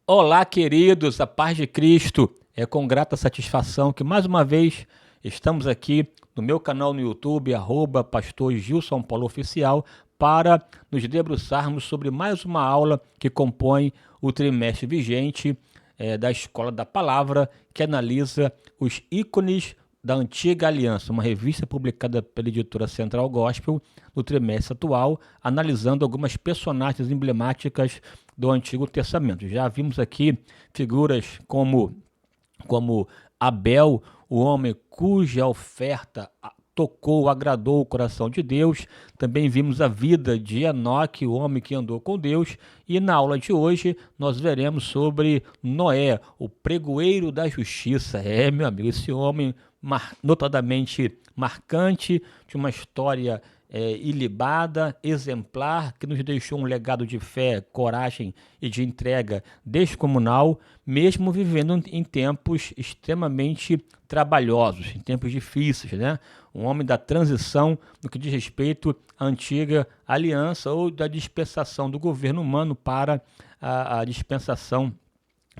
Olá, queridos, a paz de Cristo. É com grata satisfação que mais uma vez estamos aqui no meu canal no YouTube, @Pastor Gilson Paulo Oficial, para nos debruçarmos sobre mais uma aula que compõe o trimestre vigente da Escola da Palavra, que analisa os ícones da Antiga Aliança, uma revista publicada pela editora Central Gospel no trimestre atual, analisando algumas personagens emblemáticas do Antigo Testamento. Já vimos aqui figuras como Abel, o homem cuja oferta tocou, agradou o coração de Deus. Também vimos a vida de Enoque, o homem que andou com Deus. E na aula de hoje nós veremos sobre Noé, o pregoeiro da justiça. Meu amigo, esse homem notadamente marcante, de uma história ilibada, exemplar, que nos deixou um legado de fé, coragem e de entrega descomunal, mesmo vivendo em tempos extremamente trabalhosos, em tempos difíceis, né? Um homem da transição no que diz respeito à antiga aliança ou da dispensação do governo humano para a dispensação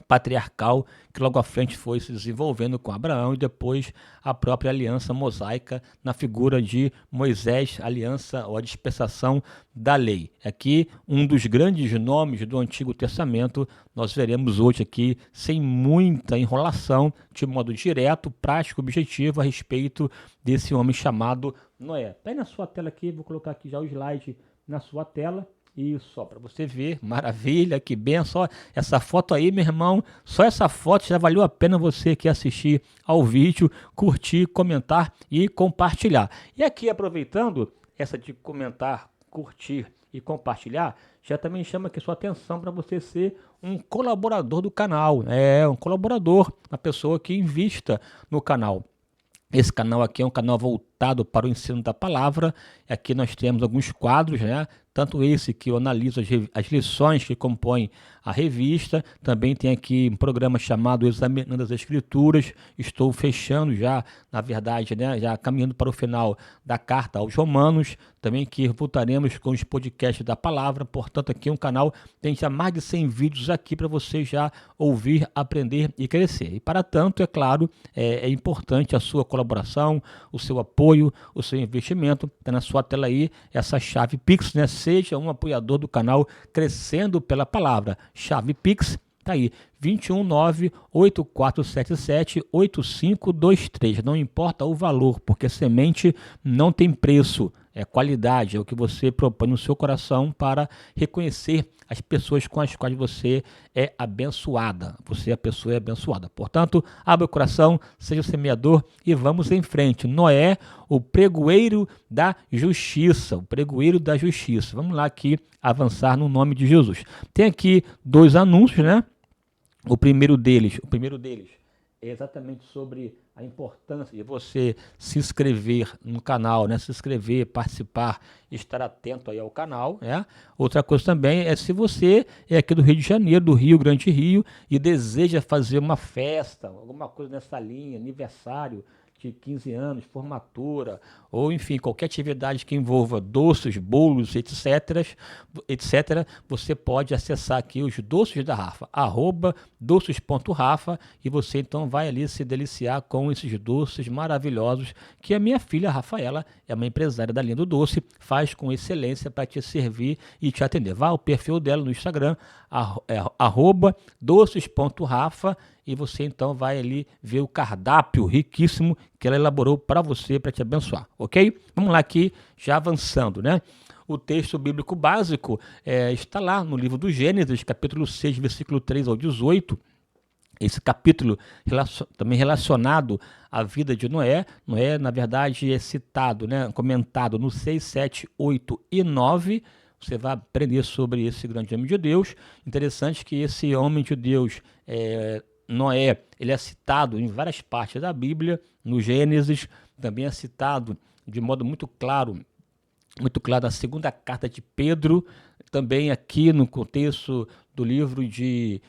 patriarcal, que logo à frente foi se desenvolvendo com Abraão e depois a própria aliança mosaica na figura de Moisés, aliança ou a dispensação da lei. Aqui um dos grandes nomes do Antigo Testamento, nós veremos hoje aqui sem muita enrolação, de modo direto, prático, objetivo a respeito desse homem chamado Noé. Tá aí na sua tela aqui, vou colocar aqui já o slide na sua tela. Isso, só para você ver, maravilha, que benção. Essa foto aí, meu irmão, só essa foto já valeu a pena você que assistir ao vídeo, curtir, comentar e compartilhar. E aqui, aproveitando essa de comentar, curtir e compartilhar, já também chama aqui sua atenção para você ser um colaborador do canal. Um colaborador, uma pessoa que invista no canal. Esse canal aqui é um canal voltado para o ensino da palavra. Aqui nós temos alguns quadros, né? Tanto esse que eu analiso as lições que compõem a revista. Também tem aqui um programa chamado Examinando as Escrituras. Estou fechando já, na verdade, né? Já caminhando para o final da carta aos Romanos. Também que voltaremos com os podcasts da palavra. Portanto, aqui é um canal tem já mais de 100 vídeos aqui para você já ouvir, aprender e crescer. E para tanto, é claro, é importante a sua colaboração, o seu apoio, o seu investimento. Está na sua tela aí essa chave Pix, né? Seja um apoiador do canal Crescendo pela Palavra. Chave Pix, tá aí, 219-8477-8523. Não importa o valor, porque semente não tem preço. É qualidade, é o que você propõe no seu coração para reconhecer as pessoas com as quais você é abençoada. Você, a pessoa, é abençoada. Portanto, abra o coração, seja o semeador e vamos em frente. Noé, o pregoeiro da justiça. O pregoeiro da justiça. Vamos lá aqui avançar no nome de Jesus. Tem aqui dois anúncios, né? O primeiro deles é exatamente sobre a importância de você se inscrever no canal, né? Se inscrever, participar, estar atento aí ao canal, né? Outra coisa também é se você é aqui do Rio de Janeiro, do Rio Grande Rio, e deseja fazer uma festa, alguma coisa nessa linha, aniversário de 15 anos, formatura, ou enfim, qualquer atividade que envolva doces, bolos, etc., você pode acessar aqui os Doces da Rafa, @doces.rafa, e você então vai ali se deliciar com esses doces maravilhosos que a minha filha Rafaela é uma empresária da linha do doce, faz com excelência para te servir e te atender. Vá ao perfil dela no Instagram, @doces.rafa, e você então vai ali ver o cardápio riquíssimo que ela elaborou para você, para te abençoar, ok? Vamos lá aqui, já avançando, né? O texto bíblico básico está lá no livro do Gênesis, capítulo 6, versículo 3 ao 18. Esse capítulo também relacionado à vida de Noé. Noé, na verdade, é citado, né, comentado no 6, 7, 8 e 9. Você vai aprender sobre esse grande homem de Deus. Interessante que esse homem de Deus, Noé, ele é citado em várias partes da Bíblia. No Gênesis também é citado de modo muito claro na segunda carta de Pedro, também aqui no contexto do livro de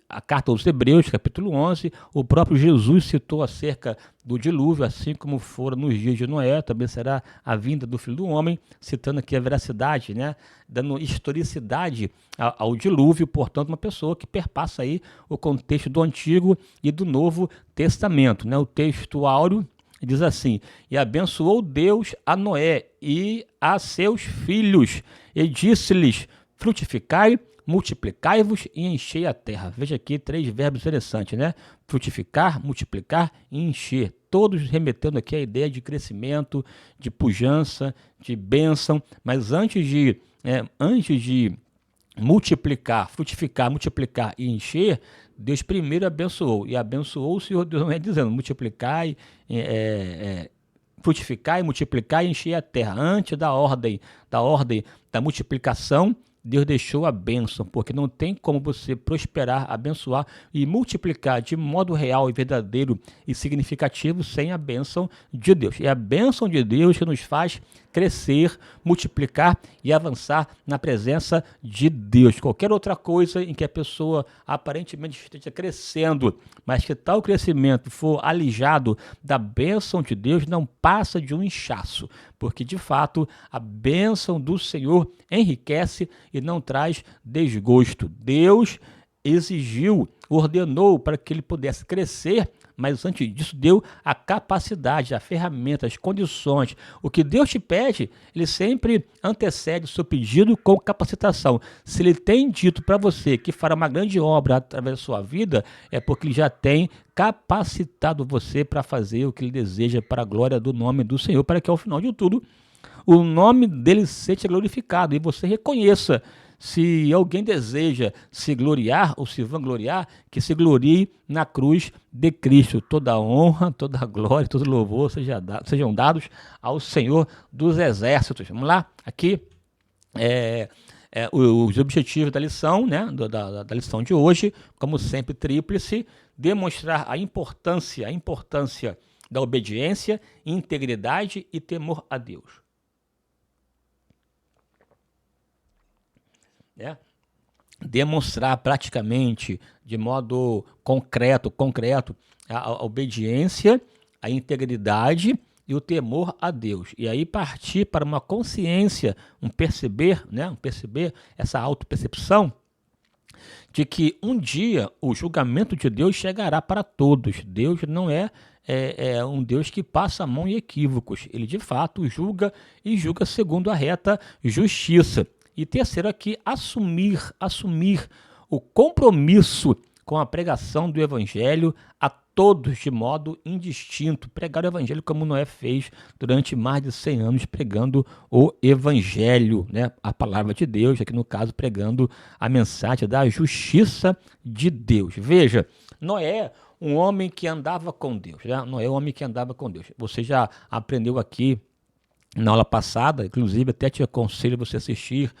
a Carta aos Hebreus, capítulo 11, o próprio Jesus citou acerca do dilúvio, assim como fora nos dias de Noé, também será a vinda do Filho do Homem, citando aqui a veracidade, né, dando historicidade ao dilúvio, portanto, uma pessoa que perpassa aí o contexto do Antigo e do Novo Testamento, né? O texto áureo diz assim: e abençoou Deus a Noé e a seus filhos, e disse-lhes: frutificai, multiplicai-vos e enchei a terra. Veja aqui 3 verbos interessantes, né? Frutificar, multiplicar e encher. Todos remetendo aqui a ideia de crescimento, de pujança, de bênção. Mas antes de multiplicar, frutificar, multiplicar e encher, Deus primeiro abençoou. E abençoou o Senhor Deus, não é dizendo multiplicai, frutificar e multiplicar e encher a terra. Antes da ordem da multiplicação, Deus deixou a bênção, porque não tem como você prosperar, abençoar e multiplicar de modo real e verdadeiro e significativo sem a bênção de Deus. É a bênção de Deus que nos faz crescer, multiplicar e avançar na presença de Deus. Qualquer outra coisa em que a pessoa aparentemente esteja crescendo, mas que tal crescimento for alijado da bênção de Deus, não passa de um inchaço, porque de fato a bênção do Senhor enriquece e não traz desgosto. Deus exigiu, ordenou para que ele pudesse crescer, mas antes disso deu a capacidade, a ferramenta, as condições. O que Deus te pede, ele sempre antecede o seu pedido com capacitação. Se ele tem dito para você que fará uma grande obra através da sua vida, é porque ele já tem capacitado você para fazer o que ele deseja para a glória do nome do Senhor, para que ao final de tudo o nome dele seja glorificado e você reconheça. Se alguém deseja se gloriar ou se vangloriar, que se glorie na cruz de Cristo. Toda a honra, toda a glória, todo louvor sejam dados ao Senhor dos Exércitos. Vamos lá? Aqui os objetivos da lição, né, da lição de hoje, como sempre, tríplice: demonstrar a importância da obediência, integridade e temor a Deus. Demonstrar praticamente, de modo concreto, a obediência, a integridade e o temor a Deus. E aí partir para uma consciência, um perceber, essa autopercepção de que um dia o julgamento de Deus chegará para todos. Deus não é um Deus que passa a mão em equívocos. Ele de fato julga e julga segundo a reta justiça. E terceiro aqui, assumir o compromisso com a pregação do Evangelho a todos de modo indistinto. Pregar o Evangelho como Noé fez durante mais de 100 anos, pregando o Evangelho, né? A palavra de Deus, aqui no caso pregando a mensagem da justiça de Deus. Veja, Noé, um homem que andava com Deus, né? Noé, um homem que andava com Deus. Você já aprendeu aqui na aula passada, inclusive até te aconselho você assistir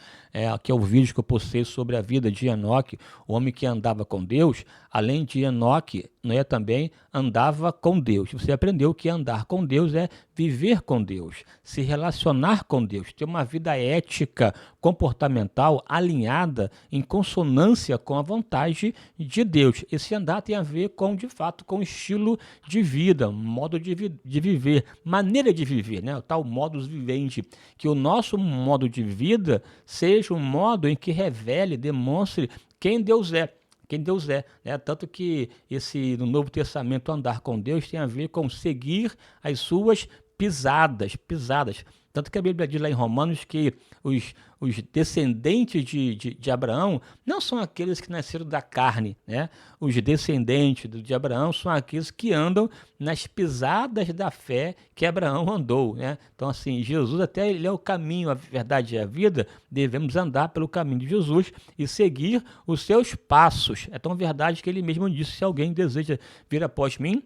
aqui ao vídeo que eu postei sobre a vida de Enoque, o homem que andava com Deus. Além de Enoque, Noé também andava com Deus. Você aprendeu que andar com Deus é viver com Deus, se relacionar com Deus, ter uma vida ética, comportamental, alinhada, em consonância com a vontade de Deus. Esse andar tem a ver com, de fato, com estilo de vida, modo de viver, maneira de viver, né? O tal modus vivendi, que o nosso modo de vida seja um modo em que revele, demonstre quem Deus é. Né? Tanto que no Novo Testamento, andar com Deus tem a ver com seguir as suas pisadas. Tanto que a Bíblia diz lá em Romanos que os descendentes de Abraão não são aqueles que nasceram da carne, né? Os descendentes de Abraão são aqueles que andam nas pisadas da fé que Abraão andou, né? Então, assim, Jesus até ele é o caminho, a verdade e a vida. Devemos andar pelo caminho de Jesus e seguir os seus passos. É tão verdade que ele mesmo disse: se alguém deseja vir após mim,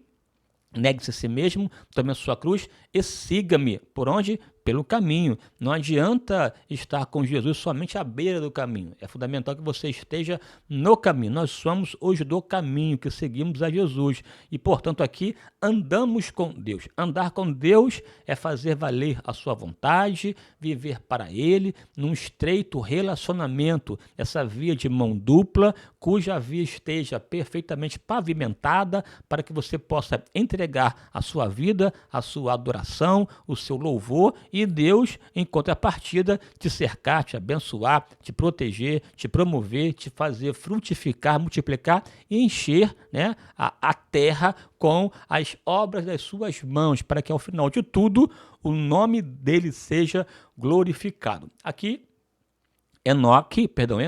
negue-se a si mesmo, tome a sua cruz e siga-me. Por onde? pelo caminho. Não adianta estar com Jesus somente à beira do caminho. É fundamental que você esteja no caminho. Nós somos os do caminho, que seguimos a Jesus. E, portanto, aqui andamos com Deus. Andar com Deus é fazer valer a sua vontade, viver para Ele, num estreito relacionamento, essa via de mão dupla, cuja via esteja perfeitamente pavimentada para que você possa entregar a sua vida, a sua adoração, o seu louvor, e Deus, em contrapartida, te cercar, te abençoar, te proteger, te promover, te fazer frutificar, multiplicar e encher, né, a terra com as obras das suas mãos, para que ao final de tudo o nome dele seja glorificado. Aqui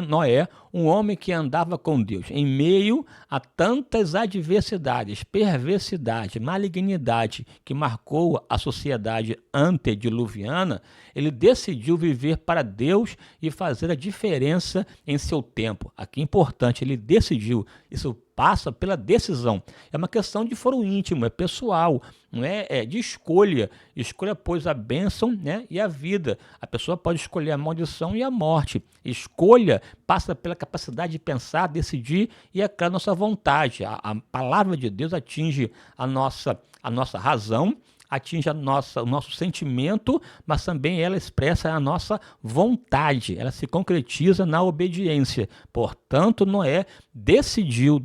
Noé, um homem que andava com Deus em meio a tantas adversidades, perversidade, malignidade que marcou a sociedade antediluviana, ele decidiu viver para Deus e fazer a diferença em seu tempo. Aqui é importante, ele decidiu, isso passa pela decisão. É uma questão de foro íntimo, é pessoal, não é de escolha. Escolha, pois, a bênção, né, e a vida. A pessoa pode escolher a maldição e a morte. Escolha passa pela capacidade de pensar, decidir e é claro, a nossa vontade. A palavra de Deus atinge a nossa razão, atinge o nosso sentimento, mas também ela expressa a nossa vontade, ela se concretiza na obediência. Portanto, Noé decidiu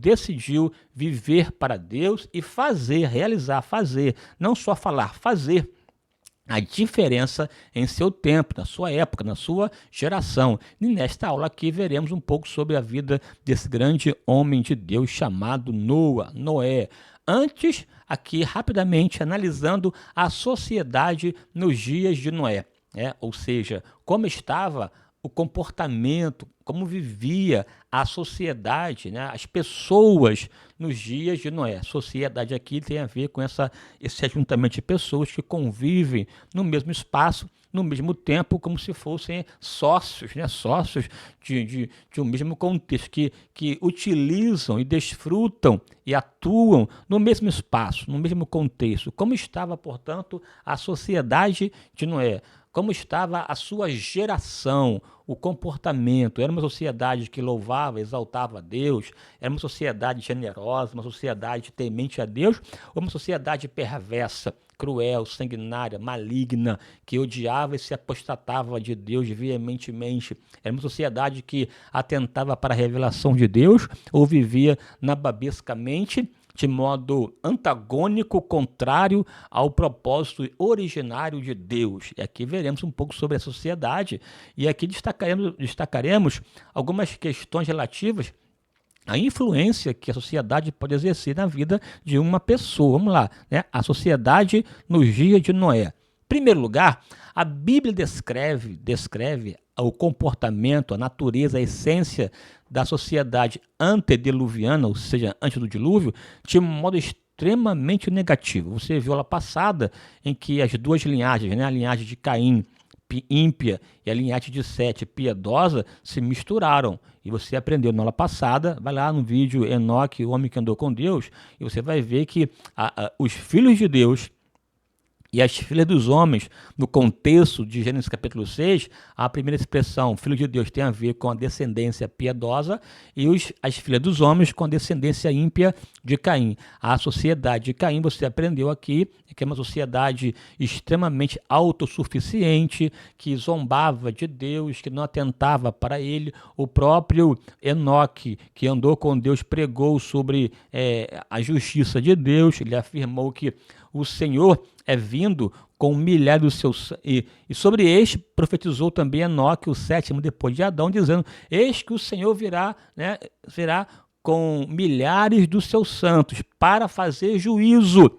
viver para Deus e realizar, não só falar, fazer a diferença em seu tempo, na sua época, na sua geração. E nesta aula aqui veremos um pouco sobre a vida desse grande homem de Deus chamado Noé. Antes, aqui rapidamente analisando a sociedade nos dias de Noé, ou seja, como estava o comportamento, como vivia a sociedade, né, as pessoas nos dias de Noé. Sociedade aqui tem a ver com esse ajuntamento de pessoas que convivem no mesmo espaço, no mesmo tempo, como se fossem sócios, né, sócios de um mesmo contexto, que utilizam e desfrutam e atuam no mesmo espaço, no mesmo contexto. Como estava, portanto, a sociedade de Noé? Como estava a sua geração, o comportamento? Era uma sociedade que louvava, exaltava a Deus? Era uma sociedade generosa, uma sociedade temente a Deus? Ou uma sociedade perversa, cruel, sanguinária, maligna, que odiava e se apostatava de Deus veementemente? Era uma sociedade que atentava para a revelação de Deus ou vivia nababescamente, de modo antagônico, contrário ao propósito originário de Deus? E aqui veremos um pouco sobre a sociedade e aqui destacaremos algumas questões relativas à influência que a sociedade pode exercer na vida de uma pessoa. Vamos lá, né? A sociedade nos dias de Noé. Em primeiro lugar, a Bíblia descreve o comportamento, a natureza, a essência da sociedade antediluviana, ou seja, antes do dilúvio, de um modo extremamente negativo. Você viu aula passada em que as duas linhagens, né, a linhagem de Caim, ímpia, e a linhagem de Sete, piedosa, se misturaram. E você aprendeu na aula passada, vai lá no vídeo Enoque, o homem que andou com Deus, e você vai ver que os filhos de Deus e as filhas dos homens, no contexto de Gênesis capítulo 6, a primeira expressão, filho de Deus, tem a ver com a descendência piedosa e as filhas dos homens com a descendência ímpia de Caim. A sociedade de Caim, você aprendeu aqui, que é uma sociedade extremamente autossuficiente, que zombava de Deus, que não atentava para ele. O próprio Enoque, que andou com Deus, pregou sobre a justiça de Deus. Ele afirmou que o Senhor é vindo com milhares dos seus... E sobre este profetizou também Enoque, o sétimo depois de Adão, dizendo: eis que o Senhor virá com milhares dos seus santos para fazer juízo,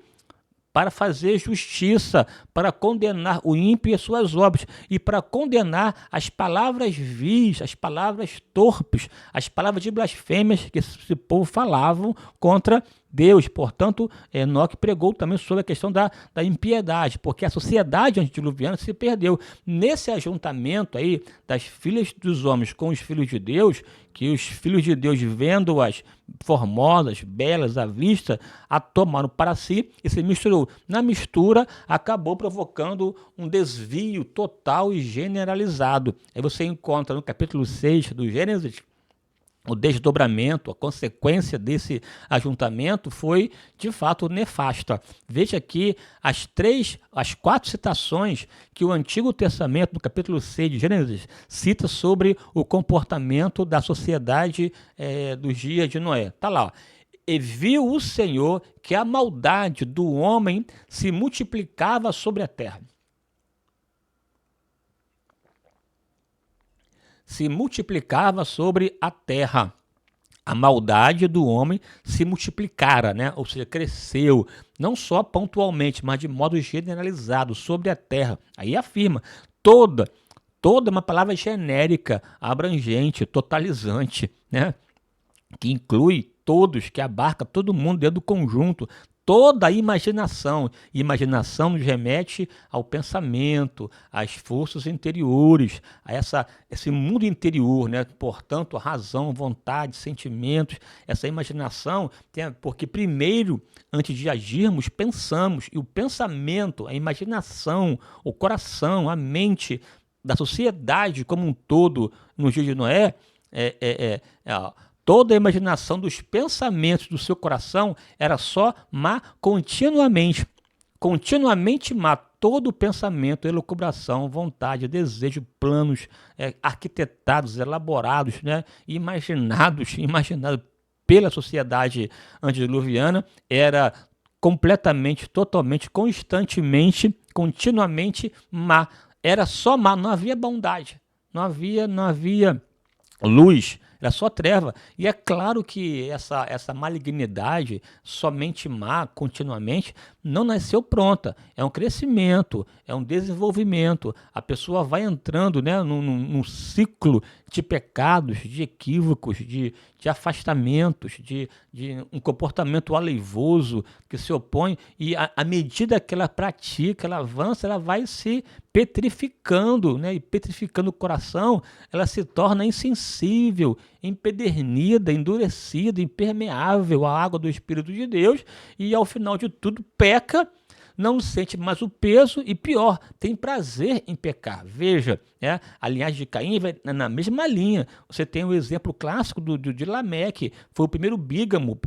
para fazer justiça, para condenar o ímpio e as suas obras, e para condenar as palavras vis, as palavras torpes, as palavras de blasfêmias que esse povo falavam contra Deus. Portanto, Enoque pregou também sobre a questão da impiedade, porque a sociedade antediluviana se perdeu. Nesse ajuntamento aí das filhas dos homens com os filhos de Deus, que os filhos de Deus, vendo-as formosas, belas à vista, a tomaram para si e se misturou. Na mistura, acabou provocando um desvio total e generalizado. Aí você encontra no capítulo 6 do Gênesis, o desdobramento, a consequência desse ajuntamento foi, de fato, nefasta. Veja aqui as 4 citações que o Antigo Testamento, no capítulo 6 de Gênesis, cita sobre o comportamento da sociedade dos dias de Noé. Está lá, ó. E viu o Senhor que a maldade do homem se multiplicava sobre a terra. Se multiplicava sobre a terra. A maldade do homem se multiplicara, né? Ou seja, cresceu, não só pontualmente, mas de modo generalizado sobre a terra. Aí afirma, toda é uma palavra genérica, abrangente, totalizante, né? Que inclui todos, que abarca todo mundo dentro do conjunto. Toda a imaginação. Imaginação nos remete ao pensamento, às forças interiores, a esse mundo interior, né? Portanto, a razão, vontade, sentimentos, essa imaginação, porque primeiro, antes de agirmos, pensamos, e o pensamento, a imaginação, o coração, a mente da sociedade como um todo, no dia de Noé, toda a imaginação dos pensamentos do seu coração era só má continuamente. Continuamente má. Todo o pensamento, elucubração, vontade, desejo, planos arquitetados, elaborados, né, imaginados pela sociedade antediluviana, era completamente, totalmente, constantemente, continuamente má. Era só má, não havia bondade, não havia luz, era só treva. E é claro que essa malignidade, somente má, continuamente, não nasceu pronta. É um crescimento, é um desenvolvimento. A pessoa vai entrando, né, num ciclo de pecados, de equívocos, de afastamentos, de um comportamento aleivoso que se opõe. E à medida que ela pratica, ela avança, ela vai se petrificando, né? E petrificando o coração, ela se torna insensível, empedernida, endurecida, impermeável à água do Espírito de Deus, e ao final de tudo peca, não sente mais o peso e, pior, tem prazer em pecar. Veja, a linhagem de Caim vai na mesma linha. Você tem o exemplo clássico de Lameque, foi o primeiro bígamo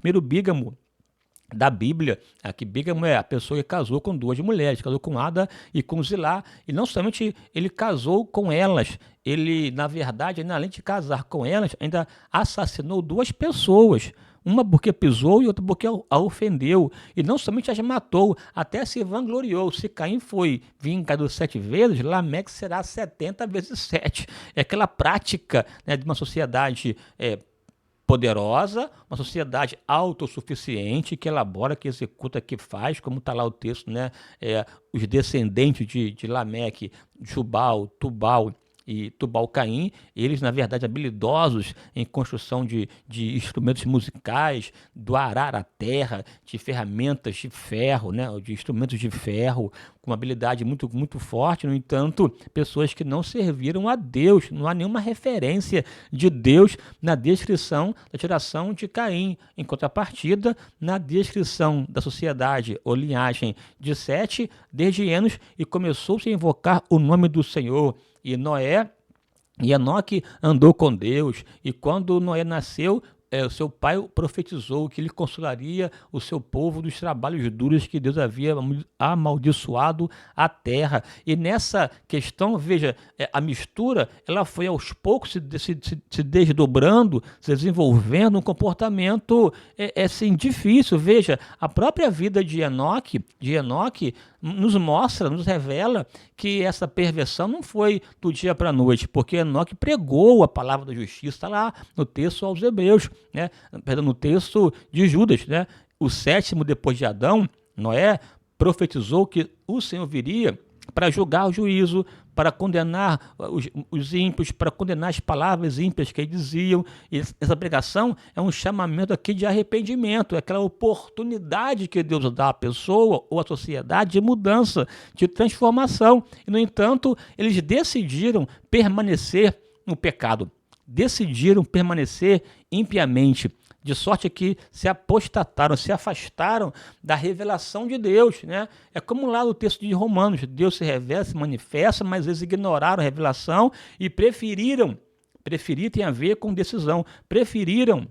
da Bíblia. Aqui, bígamo é a pessoa que casou com 2 mulheres, casou com Ada e com Zilá, e não somente ele casou com elas, ele, na verdade, além de casar com elas, ainda assassinou 2 pessoas, uma porque pisou e outra porque a ofendeu, e não somente as matou, até se vangloriou. Se Caim foi vingado 7 vezes, Lameque será 70 vezes 7. É aquela prática, né, de uma sociedade poderosa, uma sociedade autossuficiente, que elabora, que executa, que faz, como está lá o texto, né? Os descendentes de Lameque, Jubal, Tubal e Tubal-Caim, eles, na verdade, habilidosos em construção de instrumentos musicais, do arar a terra, de ferramentas de ferro, né, de instrumentos de ferro, com uma habilidade muito, muito forte. No entanto, pessoas que não serviram a Deus, não há nenhuma referência de Deus na descrição da geração de Caim. Em contrapartida, na descrição da sociedade ou linhagem de Sete, desde Enos, e começou-se a invocar o nome do Senhor. E Enoque andou com Deus, e quando Noé nasceu, o seu pai profetizou que ele consolaria o seu povo dos trabalhos duros que Deus havia amaldiçoado a terra. E nessa questão, veja, a mistura, ela foi aos poucos se desdobrando, se desenvolvendo um comportamento assim, difícil. Veja, a própria vida de Enoque nos mostra, nos revela que essa perversão não foi do dia para a noite, porque Enoque pregou a palavra da justiça, está lá no texto aos Hebreus, né? Perdão, no texto de Judas, né? O 7º depois de Adão, Noé profetizou que o Senhor viria para julgar o juízo, para condenar os ímpios, para condenar as palavras ímpias que eles diziam. E essa pregação é um chamamento aqui de arrependimento, é aquela oportunidade que Deus dá à pessoa ou à sociedade de mudança, de transformação. E, no entanto, eles decidiram permanecer no pecado, decidiram permanecer impiamente, de sorte que se apostataram, se afastaram da revelação de Deus, né? É como lá no texto de Romanos, Deus se revela, se manifesta, mas eles ignoraram a revelação e preferiram tem a ver com decisão, preferiram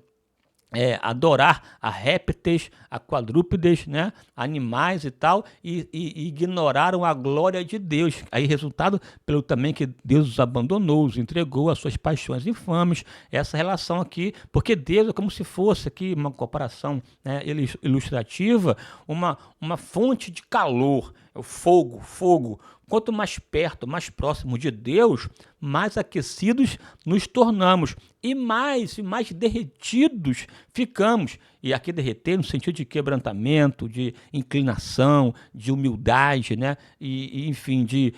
adorar a répteis, a quadrúpedes, né, animais e tal, e ignoraram a glória de Deus. Aí, resultado, pelo também que Deus os abandonou, os entregou às suas paixões infames, essa relação aqui, porque Deus é como se fosse aqui uma comparação, né, ilustrativa, uma fonte de calor, o fogo. Quanto mais perto, mais próximo de Deus, mais aquecidos nos tornamos e mais derretidos ficamos. E aqui derreter no sentido de quebrantamento, de inclinação, de humildade, né? E enfim, de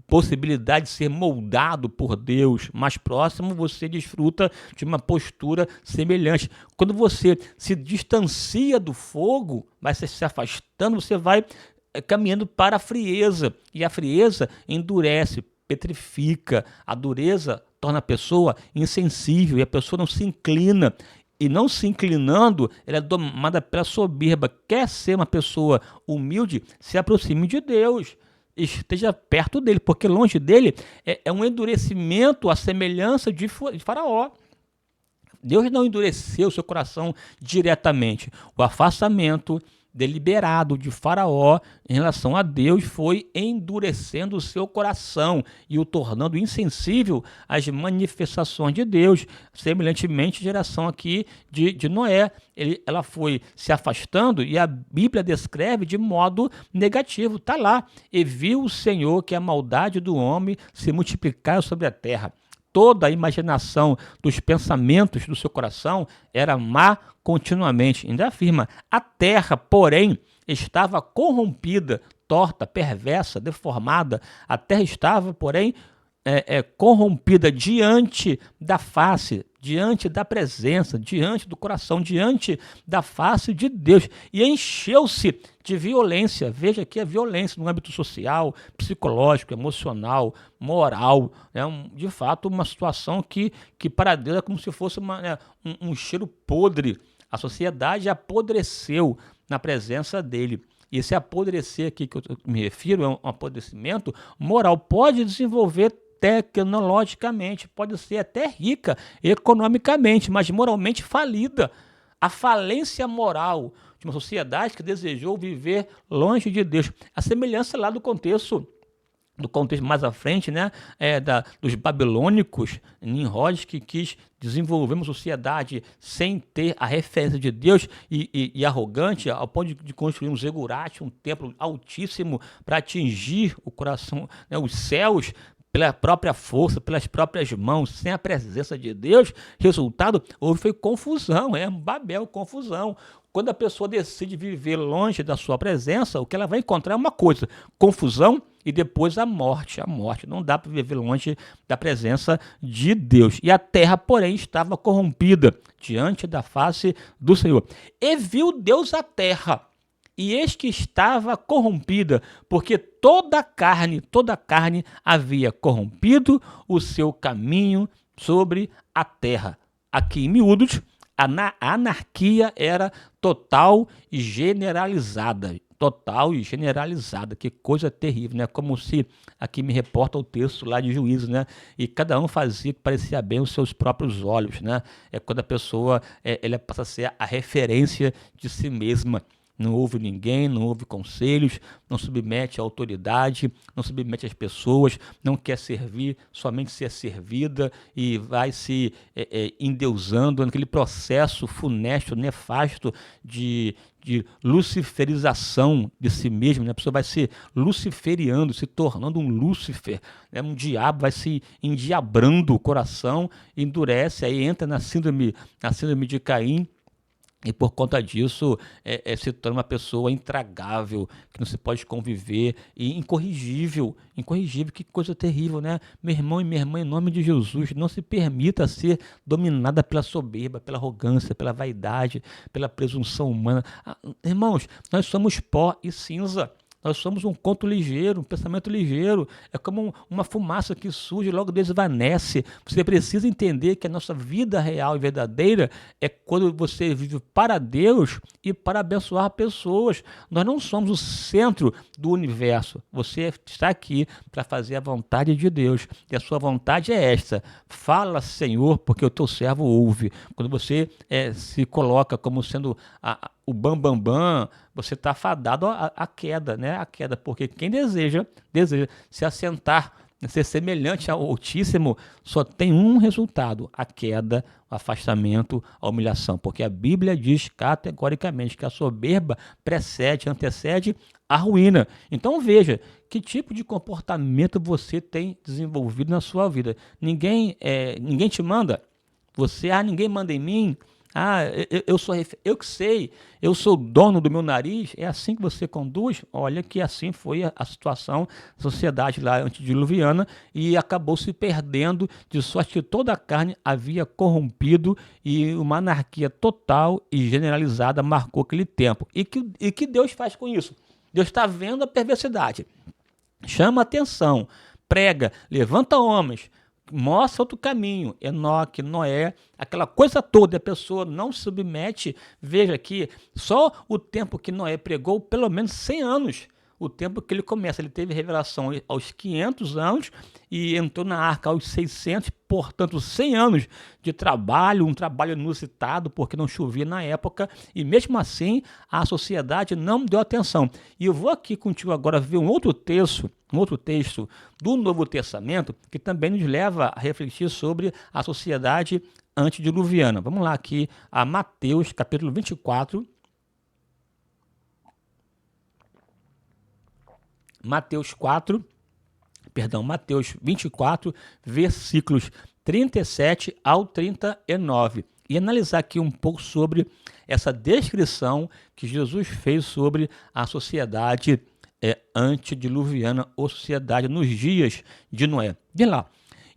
possibilidade de ser moldado por Deus. Mais próximo, você desfruta de uma postura semelhante. Quando você se distancia do fogo, vai se afastando, você vai caminhando para a frieza, e a frieza endurece, petrifica, a dureza torna a pessoa insensível, e a pessoa não se inclina, e não se inclinando, ela é domada pela soberba. Quer ser uma pessoa humilde, se aproxime de Deus, esteja perto dele, porque longe dele é um endurecimento à semelhança de Faraó. Deus não endureceu o seu coração diretamente. O afastamento deliberado de Faraó em relação a Deus foi endurecendo o seu coração e o tornando insensível às manifestações de Deus. Semelhantemente, a geração aqui de Noé, ela foi se afastando, e a Bíblia descreve de modo negativo. Está lá: e viu o Senhor que a maldade do homem se multiplicara sobre a terra. Toda a imaginação dos pensamentos do seu coração era má continuamente. Ainda afirma: a terra, porém, estava corrompida, torta, perversa, deformada. A terra estava, porém, corrompida diante da face, diante da presença, diante do coração, diante da face de Deus, e encheu-se de violência. Veja aqui a violência no âmbito social, psicológico, emocional, moral. De fato, uma situação que para Deus é como se fosse um cheiro podre. A sociedade apodreceu na presença dele. E esse apodrecer aqui que eu me refiro é um apodrecimento moral. Pode desenvolver tecnologicamente, pode ser até rica economicamente, mas moralmente falida. A falência moral de uma sociedade que desejou viver longe de Deus. A semelhança lá do contexto mais à frente, né, dos babilônicos, Nimrod, que quis desenvolver uma sociedade sem ter a referência de Deus, e arrogante, ao ponto de construir um zigurate, um templo altíssimo, para atingir o coração, né, os céus, pela própria força, pelas próprias mãos, sem a presença de Deus. Resultado, foi confusão, Babel, confusão. Quando a pessoa decide viver longe da sua presença, o que ela vai encontrar é uma coisa: confusão, e depois a morte. A morte. Não dá para viver longe da presença de Deus. E a terra, porém, estava corrompida diante da face do Senhor. E viu Deus a terra, e eis que estava corrompida, porque toda a carne havia corrompido o seu caminho sobre a terra. Aqui, em miúdos, a anarquia era total e generalizada. Total e generalizada. Que coisa terrível, né? Como se, aqui me reporta o texto lá de Juízes, né? E cada um fazia o que parecia bem aos seus próprios olhos, né? É quando a pessoa ela passa a ser a referência de si mesma. Não ouve ninguém, não ouve conselhos, não submete à autoridade, não submete às pessoas, não quer servir, somente ser servida, e vai se endeusando naquele processo funesto, nefasto de luciferização de si mesmo, né? A pessoa vai se luciferiando, se tornando um Lúcifer, né? Um diabo, vai se endiabrando o coração, endurece, aí entra na síndrome de Caim, E por conta disso, se torna uma pessoa intragável, que não se pode conviver, e incorrigível. Incorrigível, que coisa terrível, né? Meu irmão e minha irmã, em nome de Jesus, não se permita ser dominada pela soberba, pela arrogância, pela vaidade, pela presunção humana. Irmãos, nós somos pó e cinza. Nós somos um conto ligeiro, um pensamento ligeiro. É como uma fumaça que surge e logo desvanece. Você precisa entender que a nossa vida real e verdadeira é quando você vive para Deus e para abençoar pessoas. Nós não somos o centro do universo. Você está aqui para fazer a vontade de Deus. E a sua vontade é esta. Fala, Senhor, porque o teu servo ouve. Quando você se coloca como sendo o bambambam, bam, bam, você está fadado à queda, né? A queda, porque quem deseja se assentar, ser semelhante ao Altíssimo, só tem um resultado: a queda, o afastamento, a humilhação. Porque a Bíblia diz categoricamente que a soberba antecede a ruína. Então veja, que tipo de comportamento você tem desenvolvido na sua vida. Ninguém te manda. Ninguém manda em mim. Eu que sei, eu sou dono do meu nariz. É assim que você conduz? Olha que assim foi a situação da sociedade lá antediluviana, e acabou se perdendo, de sorte que toda a carne havia corrompido e uma anarquia total e generalizada marcou aquele tempo. E que Deus faz com isso? Deus está vendo a perversidade, chama atenção, prega, levanta homens, mostra outro caminho. Enoque, Noé, aquela coisa toda, a pessoa não se submete. Veja que só o tempo que Noé pregou, pelo menos 100 anos, o tempo que ele começa. Ele teve revelação aos 500 anos e entrou na arca aos 600, portanto 100 anos de trabalho, um trabalho inusitado, porque não chovia na época, e mesmo assim a sociedade não deu atenção. E eu vou aqui contigo agora ver um outro texto do Novo Testamento, que também nos leva a refletir sobre a sociedade antediluviana. Vamos lá aqui a Mateus, capítulo 24. Mateus 24, versículos 37 ao 39. E analisar aqui um pouco sobre essa descrição que Jesus fez sobre a sociedade antediluviana, ou sociedade nos dias de Noé. Diz lá,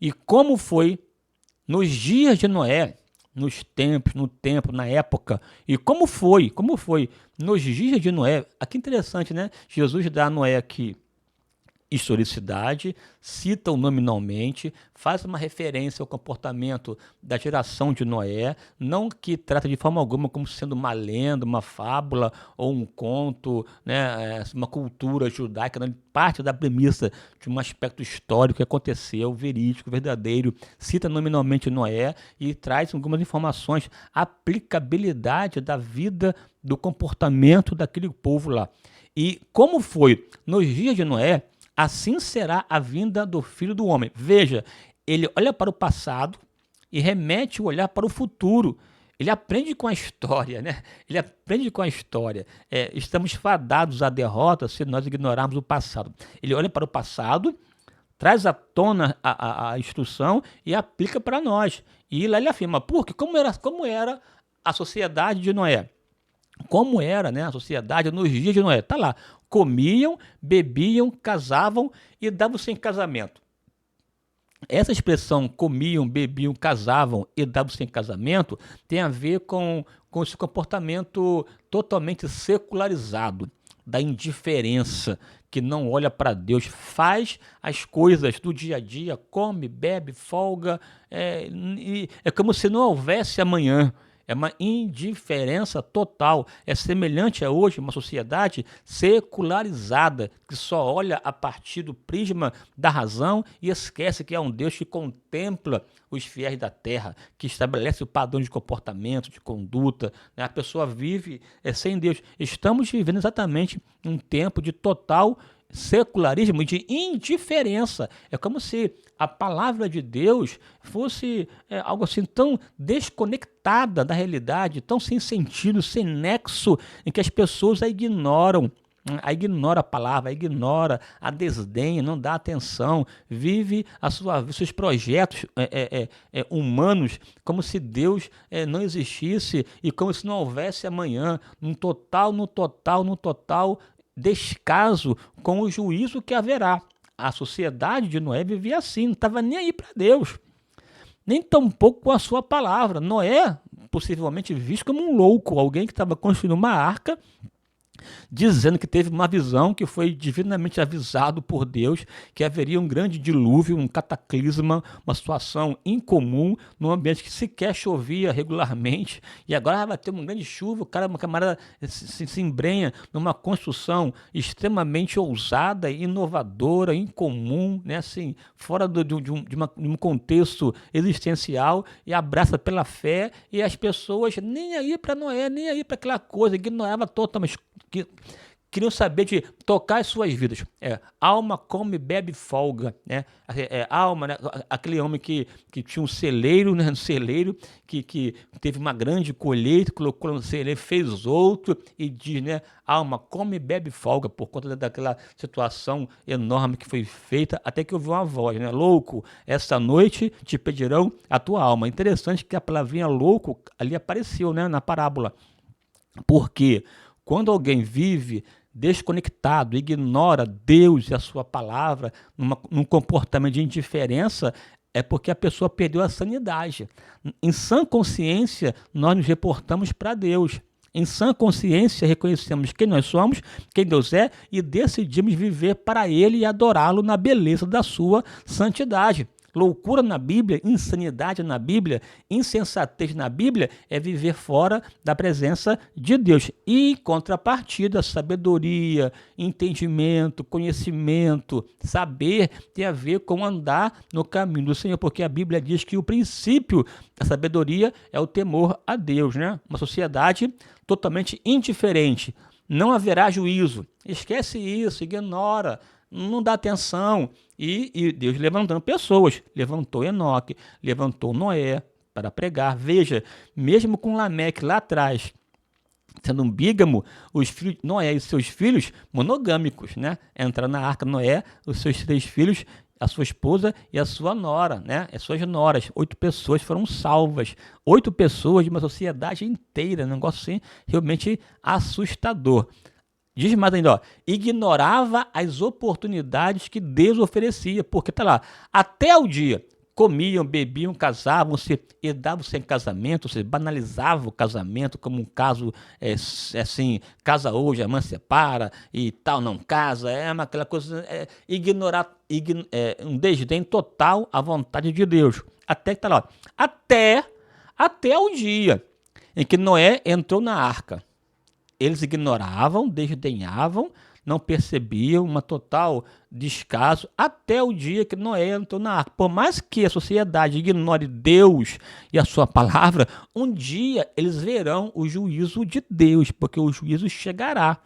e como foi nos dias de Noé, no tempo, na época, e como foi nos dias de Noé. Aqui interessante, né? Jesus dá a Noé aqui historicidade, cita-o nominalmente, faz uma referência ao comportamento da geração de Noé, não que trata de forma alguma como sendo uma lenda, uma fábula ou um conto, né, uma cultura judaica, não, parte da premissa de um aspecto histórico que aconteceu, verídico, verdadeiro, cita nominalmente Noé e traz algumas informações, aplicabilidade da vida, do comportamento daquele povo lá. E como foi nos dias de Noé, assim será a vinda do Filho do Homem. Veja, ele olha para o passado e remete o olhar para o futuro. Ele aprende com a história, né? Ele aprende com a história. Estamos fadados à derrota se nós ignorarmos o passado. Ele olha para o passado, traz à tona a instrução e aplica para nós. E lá ele afirma, porque como era a sociedade de Noé? Como era, né, a sociedade nos dias de Noé? Está lá. Comiam, bebiam, casavam e davam-se em casamento. Essa expressão comiam, bebiam, casavam e davam-se em casamento tem a ver com esse comportamento totalmente secularizado, da indiferença, que não olha para Deus, faz as coisas do dia a dia, come, bebe, folga, é como se não houvesse amanhã. É uma indiferença total. É semelhante a hoje uma sociedade secularizada, que só olha a partir do prisma da razão e esquece que é um Deus que contempla os fiéis da terra, que estabelece o padrão de comportamento, de conduta, né? A pessoa vive sem Deus. Estamos vivendo exatamente um tempo de total secularismo e de indiferença. É como se a palavra de Deus fosse algo assim tão desconectada da realidade, tão sem sentido, sem nexo, em que as pessoas a ignoram. ignora a palavra, ignora, a desdenha, não dá atenção, vive seus projetos humanos como se Deus não existisse e como se não houvesse amanhã, no total descaso com o juízo que haverá. A sociedade de Noé vivia assim, não estava nem aí para Deus, nem tampouco com a sua palavra. Noé, possivelmente visto como um louco, alguém que estava construindo uma arca, dizendo que teve uma visão, que foi divinamente avisado por Deus, que haveria um grande dilúvio, um cataclisma, uma situação incomum, num ambiente que sequer chovia regularmente, e agora vai ter uma grande chuva, uma camarada se embrenha numa construção extremamente ousada, inovadora, incomum, né, assim, fora de um contexto existencial, e abraça pela fé, e as pessoas nem aí para Noé, nem aí para aquela coisa, ignorava totalmente, que queriam saber de tocar as suas vidas. Alma come, bebe, folga, né? Alma, né? Aquele homem que tinha um celeiro, né? Um celeiro que teve uma grande colheita, colocou no celeiro, fez outro e diz, né? Alma come, bebe, folga, por conta daquela situação enorme que foi feita, até que ouviu uma voz, né? Louco, esta noite te pedirão a tua alma. Interessante que a palavrinha louco ali apareceu, né? Na parábola. Por quê? Quando alguém vive desconectado, ignora Deus e a sua palavra, num comportamento de indiferença, é porque a pessoa perdeu a sanidade. Em sã consciência, nós nos reportamos para Deus. Em sã consciência, reconhecemos quem nós somos, quem Deus é, e decidimos viver para Ele e adorá-lo na beleza da sua santidade. Loucura na Bíblia, insanidade na Bíblia, insensatez na Bíblia é viver fora da presença de Deus. E, em contrapartida, sabedoria, entendimento, conhecimento, saber tem a ver com andar no caminho do Senhor, porque a Bíblia diz que o princípio da sabedoria é o temor a Deus, né? Uma sociedade totalmente indiferente. Não haverá juízo. Esquece isso, ignora, não dá atenção. E Deus levantando pessoas, levantou Enoque, levantou Noé para pregar. Veja, mesmo com Lameque lá atrás, sendo um bígamo, os filhos Noé e seus filhos monogâmicos, né? Entraram na arca Noé, os seus 3 filhos, a sua esposa e a sua nora, né? As suas noras. 8 pessoas foram salvas. 8 pessoas de uma sociedade inteira, um negócio assim realmente assustador. Diz mais ainda, ignorava as oportunidades que Deus oferecia, porque tá lá, até o dia, comiam, bebiam, casavam-se e davam-se em casamento, se banalizava o casamento como um caso, assim, casa hoje, a mãe separa e tal, não casa, aquela coisa, ignorar, um desdém total à vontade de Deus. Até que tá lá, até o dia em que Noé entrou na arca. Eles ignoravam, desdenhavam, não percebiam, uma total descaso, até o dia que Noé entrou na arca. Por mais que a sociedade ignore Deus e a sua palavra, um dia eles verão o juízo de Deus, porque o juízo chegará.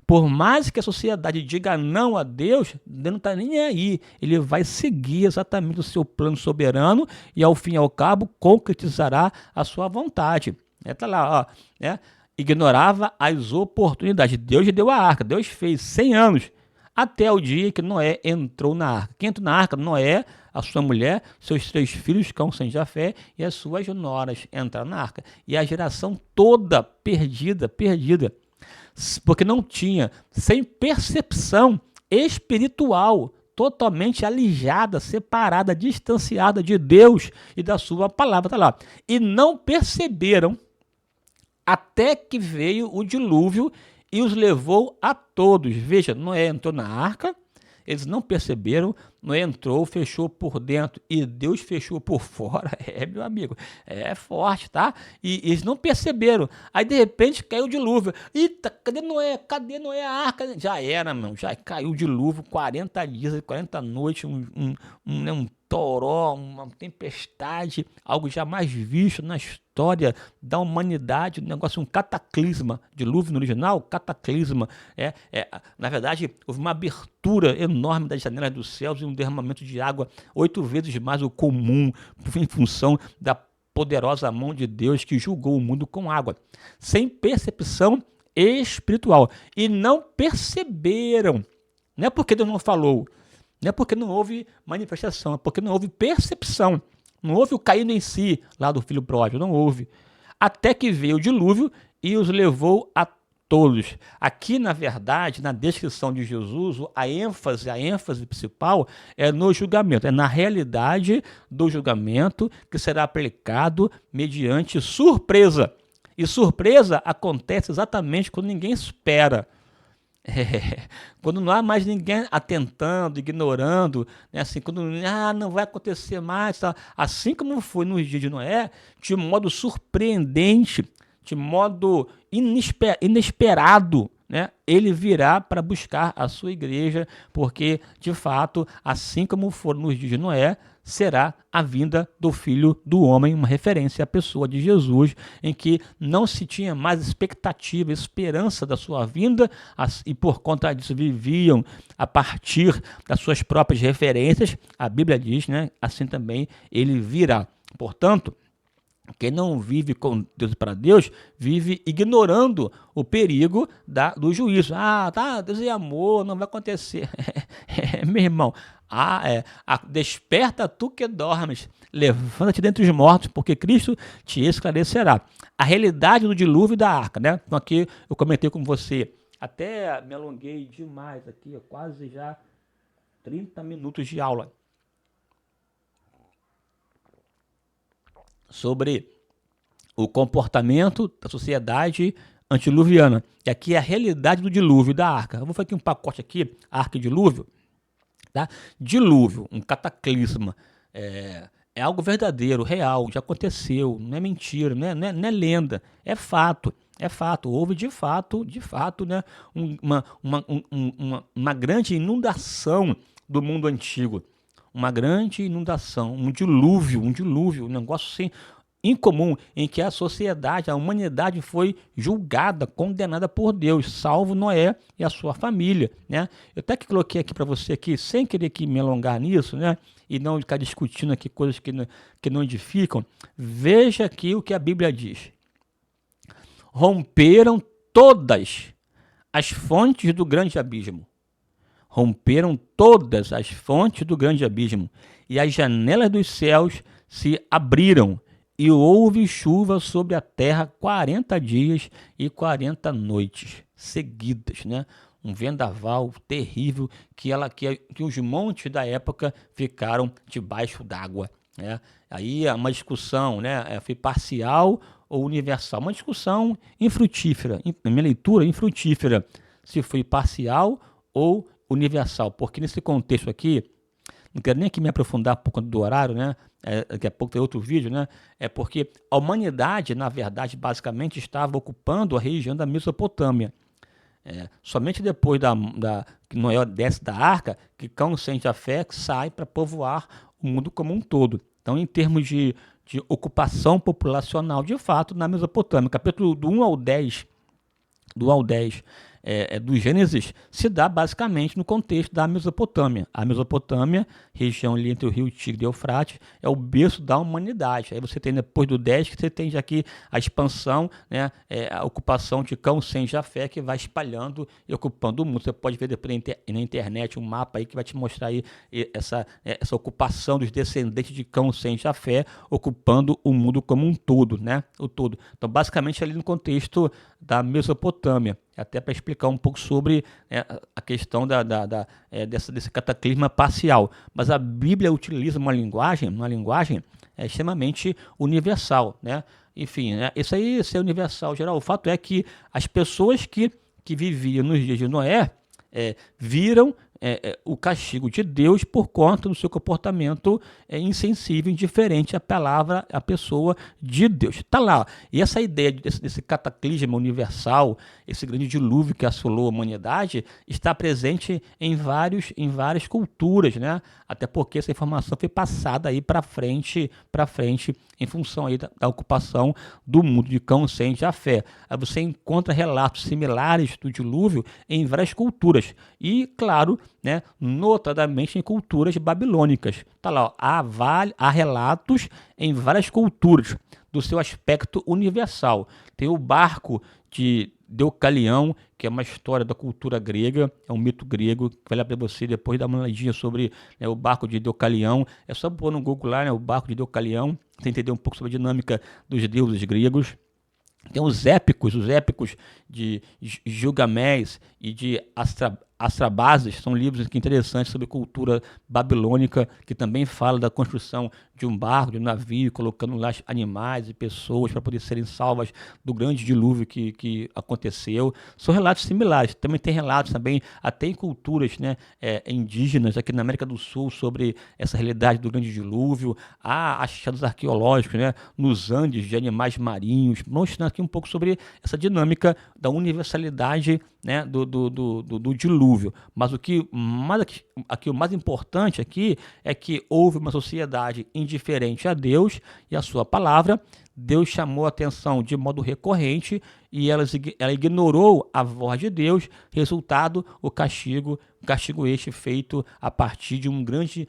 Por mais que a sociedade diga não a Deus, Deus não está nem aí. Ele vai seguir exatamente o seu plano soberano e, ao fim e ao cabo, concretizará a sua vontade. Está lá, ó, ignorava as oportunidades. Deus lhe deu a arca, Deus fez 100 anos, até o dia que Noé entrou na arca. Quem entrou na arca? Noé, a sua mulher, seus 3 filhos, Cão, Sem, Jafé, e as suas noras entraram na arca. E a geração toda perdida, porque não tinha, sem percepção espiritual, totalmente alijada, separada, distanciada de Deus e da sua palavra. Está lá. E não perceberam até que veio o dilúvio e os levou a todos. Veja, Noé entrou na arca, eles não perceberam, Noé entrou, fechou por dentro e Deus fechou por fora. Meu amigo, é forte, tá? E eles não perceberam. Aí, de repente, caiu o dilúvio. Eita, cadê Noé? Cadê Noé a arca? Já era, mano, já caiu o dilúvio, 40 dias e 40 noites, um toró, uma tempestade, algo jamais visto na história da humanidade, um negócio, um cataclisma, dilúvio no original, cataclisma, na verdade, houve uma abertura enorme das janelas dos céus e um derramamento de água 8 vezes mais o comum, em função da poderosa mão de Deus que julgou o mundo com água. Sem percepção espiritual. E não perceberam. Não é porque Deus não falou, não é porque não houve manifestação, é porque não houve percepção. Não houve o caindo em si lá do filho pródigo, não houve. Até que veio o dilúvio e os levou a todos. Aqui, na verdade, na descrição de Jesus, a ênfase principal é no julgamento, é na realidade do julgamento que será aplicado mediante surpresa. E surpresa acontece exatamente quando ninguém espera. Quando não há mais ninguém atentando, ignorando, né? Assim, quando não vai acontecer mais, tá? Assim como foi nos dias de Noé, de modo surpreendente, de modo inesperado, né? Ele virá para buscar a sua igreja, porque, de fato, assim como for nos dias de Noé, será a vinda do Filho do Homem, uma referência à pessoa de Jesus, em que não se tinha mais expectativa, esperança da sua vinda, e por conta disso viviam a partir das suas próprias referências. A Bíblia diz, né? Assim também ele virá. Portanto, quem não vive com Deus e para Deus, vive ignorando o perigo do juízo. Tá, Deus é amor, não vai acontecer. Meu irmão, desperta tu que dormes, levanta-te dentre os mortos, porque Cristo te esclarecerá. A realidade do dilúvio e da arca, né? Então aqui eu comentei com você, até me alonguei demais aqui, quase já 30 minutos de aula, sobre o comportamento da sociedade antediluviana. E aqui é a realidade do dilúvio e da arca. Eu vou fazer aqui um pacote aqui, arca e dilúvio. Tá? Dilúvio, um cataclisma, é algo verdadeiro, real, já aconteceu, não é mentira, não é lenda, é fato. É fato, houve de fato, né, uma grande inundação do mundo antigo. Uma grande inundação, um dilúvio, um negócio assim incomum, em que a sociedade, a humanidade foi julgada, condenada por Deus, salvo Noé e a sua família, né? Eu até que coloquei aqui para você aqui, sem querer que me alongar nisso, né? E não ficar discutindo aqui coisas que não edificam. Veja aqui o que a Bíblia diz. Romperam todas as fontes do grande abismo. Romperam todas as fontes do grande abismo, e as janelas dos céus se abriram, e houve chuva sobre a terra 40 dias e 40 noites seguidas, né? Um vendaval terrível que os montes da época ficaram debaixo d'água, né? Aí é uma discussão, né? Foi parcial ou universal? Uma discussão infrutífera, na minha leitura, infrutífera, se foi parcial ou universal, porque nesse contexto aqui, não quero nem aqui me aprofundar por conta do horário, né? Daqui a pouco tem outro vídeo, né? É porque a humanidade, na verdade, basicamente estava ocupando a região da Mesopotâmia. Somente depois que Noé desce da arca, que Cão, Sem e Jafé sai para povoar o mundo como um todo. Então, em termos de ocupação populacional, de fato, na Mesopotâmia, capítulo do 1 ao 10, do Gênesis, se dá basicamente no contexto da Mesopotâmia. A Mesopotâmia, região ali entre o rio Tigre e Eufrates, é o berço da humanidade. Aí você tem depois do 10 que você tem já aqui a expansão, né, a ocupação de Cão, Sem e Jafé, que vai espalhando e ocupando o mundo. Você pode ver depois na internet um mapa aí que vai te mostrar aí essa ocupação dos descendentes de Cão, Sem e Jafé, ocupando o mundo como um todo, né? O todo. Então, basicamente, ali no contexto da Mesopotâmia, até para explicar um pouco sobre a questão desse cataclisma parcial. Mas a Bíblia utiliza uma linguagem extremamente universal, né? Enfim, né? Isso é universal geral. O fato é que as pessoas que viviam nos dias de Noé viram o castigo de Deus por conta do seu comportamento insensível, indiferente à palavra, à pessoa de Deus. Está lá. E essa ideia desse cataclisma universal, esse grande dilúvio que assolou a humanidade, está presente em várias culturas, né? Até porque essa informação foi passada aí para frente, em função aí da ocupação do mundo de Cão, Sem e Jafé. Aí você encontra relatos similares do dilúvio em várias culturas. E, claro, né, notadamente em culturas babilônicas. Tá lá, ó, há relatos em várias culturas do seu aspecto universal. Tem o barco Deucalião, que é uma história da cultura grega, é um mito grego, que vai lá para você depois dar uma olhadinha sobre, né, o barco de Deucalião. É só pôr no Google lá, né, o barco de Deucalião, você entender um pouco sobre a dinâmica dos deuses gregos. Tem os épicos de Gilgamés e de Astrabazes, são livros que interessantes sobre cultura babilônica, que também fala da construção de um barco, de um navio, colocando lá animais e pessoas para poder serem salvas do grande dilúvio que aconteceu. São relatos similares. Também tem relatos também, até em culturas, né, indígenas aqui na América do Sul, sobre essa realidade do grande dilúvio. Há achados arqueológicos, né, nos Andes de animais marinhos, mostrando aqui um pouco sobre essa dinâmica da universalidade, né, do dilúvio. Mas o mais importante aqui é que houve uma sociedade indiferente a Deus e a sua palavra. Deus chamou a atenção de modo recorrente e ela ignorou a voz de Deus. Resultado, o castigo este feito a partir de uma grande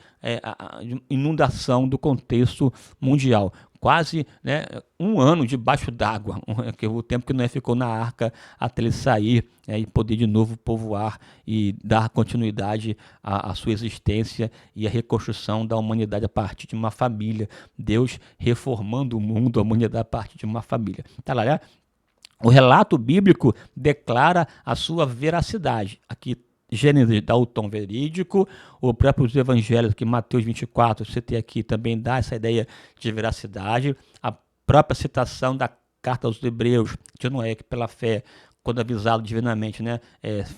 inundação do contexto mundial. Quase, né, um ano debaixo d'água, que o tempo que Noé ficou na arca até ele sair, e poder de novo povoar e dar continuidade à sua existência e à reconstrução da humanidade a partir de uma família. Deus reformando o mundo, a humanidade a partir de uma família. Tá lá, né? O relato bíblico declara a sua veracidade. Aqui Gênesis dá o tom verídico, o próprio evangelho, que Mateus 24, você tem aqui, também dá essa ideia de veracidade. A própria citação da carta aos Hebreus, de Noé, que pela fé, quando avisado divinamente, né,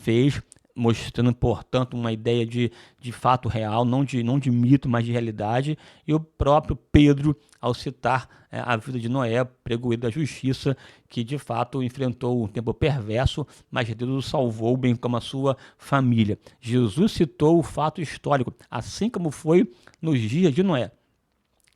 fez, mostrando, portanto, uma ideia de fato real, não de mito, mas de realidade. E o próprio Pedro, ao citar a vida de Noé, pregoeiro da justiça, que de fato enfrentou um tempo perverso, mas Deus o salvou, bem como a sua família. Jesus citou o fato histórico, assim como foi nos dias de Noé.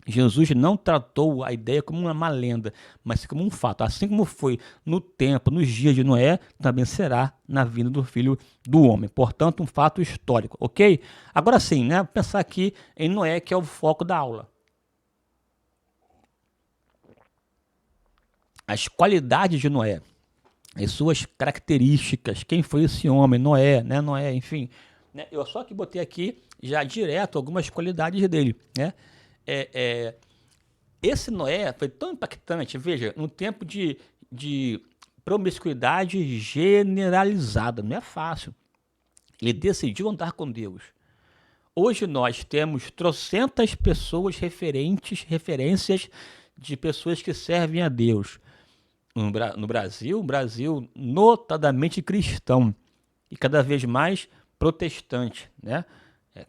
Jesus não tratou a ideia como uma lenda, mas como um fato. Assim como foi no tempo, nos dias de Noé, também será na vinda do Filho do Homem. Portanto, um fato histórico, ok? Agora sim, né, pensar aqui em Noé, que é o foco da aula. As qualidades de Noé, as suas características, quem foi esse homem, Noé, né, Noé, enfim. Né, eu só que botei aqui já direto algumas qualidades dele, né? Esse Noé foi tão impactante, veja, num tempo de promiscuidade generalizada, não é fácil. Ele decidiu andar com Deus. Hoje nós temos trocentas pessoas referências de pessoas que servem a Deus. No Brasil, um Brasil notadamente cristão e cada vez mais protestante, né?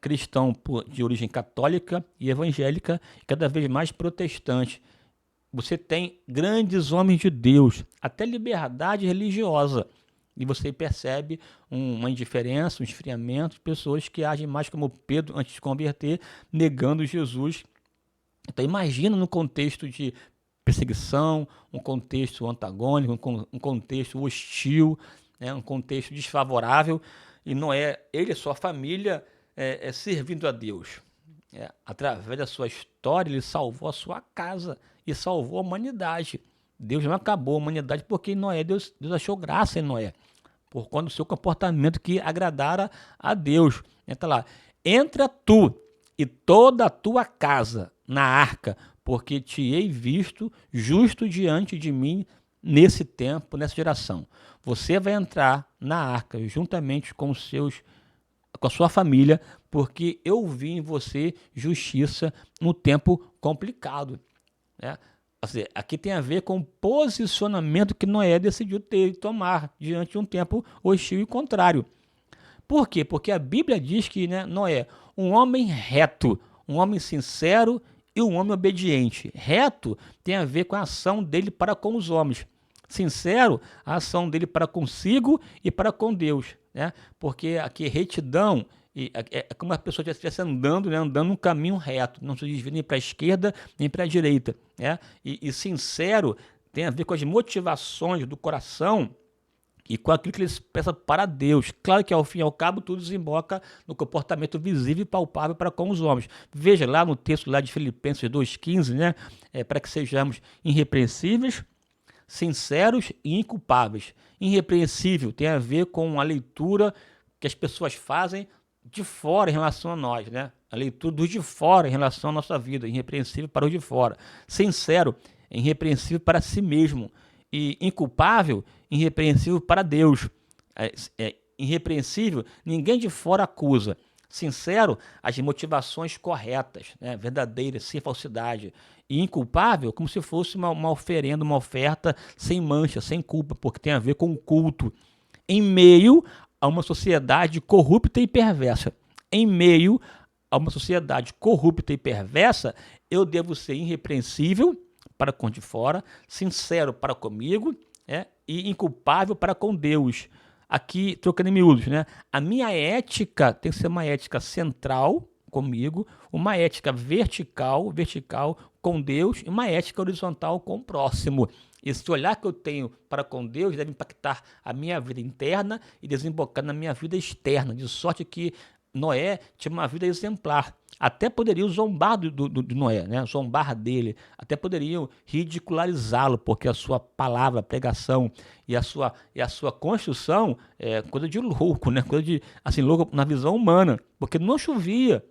Cristão de origem católica e evangélica, e cada vez mais protestante. Você tem grandes homens de Deus, até liberdade religiosa, e você percebe uma indiferença, um esfriamento de pessoas que agem mais como Pedro antes de se converter, negando Jesus. Então imagina no contexto de perseguição, um contexto antagônico, um contexto hostil, né, um contexto desfavorável, e Noé, ele e sua família servindo a Deus. Através da sua história, ele salvou a sua casa e salvou a humanidade. Deus não acabou a humanidade porque em Noé, Deus achou graça em Noé, por conta do seu comportamento que agradara a Deus. Entra lá, entra tu e toda a tua casa na arca, porque te hei visto justo diante de mim nesse tempo, nessa geração. Você vai entrar na arca juntamente com a sua família, porque eu vi em você justiça no tempo complicado. Né? Aqui tem a ver com o posicionamento que Noé decidiu ter e tomar diante de um tempo hostil e contrário. Por quê? Porque a Bíblia diz que, né, Noé, um homem reto, um homem sincero e um homem obediente. Reto tem a ver com a ação dele para com os homens. Sincero, a ação dele para consigo e para com Deus. Né? Porque aqui retidão é como a pessoa estivesse andando, né? Andando um caminho reto, não se desvia nem para a esquerda nem para a direita. Né? E sincero tem a ver com as motivações do coração e com aquilo que eles pensam para Deus. Claro que ao fim e ao cabo tudo desemboca no comportamento visível e palpável para com os homens. Veja lá no texto lá de Filipenses 2,15, né? Para que sejamos irrepreensíveis, sinceros e inculpáveis. Irrepreensível tem a ver com a leitura que as pessoas fazem de fora em relação a nós, né? A leitura dos de fora em relação à nossa vida, irrepreensível para os de fora. Sincero, irrepreensível para si mesmo. E inculpável, irrepreensível para Deus. Irrepreensível, ninguém de fora acusa. Sincero, as motivações corretas, né? Verdadeiras, sem falsidade. E inculpável, como se fosse uma oferenda, uma oferta sem mancha, sem culpa, porque tem a ver com o culto. Em meio a uma sociedade corrupta e perversa. Em meio a uma sociedade corrupta e perversa, eu devo ser irrepreensível para com de fora, sincero para comigo, e inculpável para com Deus. Aqui, trocando em miúdos, né? A minha ética tem que ser uma ética central comigo, uma ética vertical com Deus e uma ética horizontal com o próximo. Esse olhar que eu tenho para com Deus deve impactar a minha vida interna e desembocar na minha vida externa, de sorte que Noé tinha uma vida exemplar. Até poderiam zombar de Noé, né? Zombar dele. Até poderiam ridicularizá-lo, porque a sua palavra, a pregação e a sua construção é coisa de louco, né? Coisa de, assim, louco na visão humana. Porque não chovia.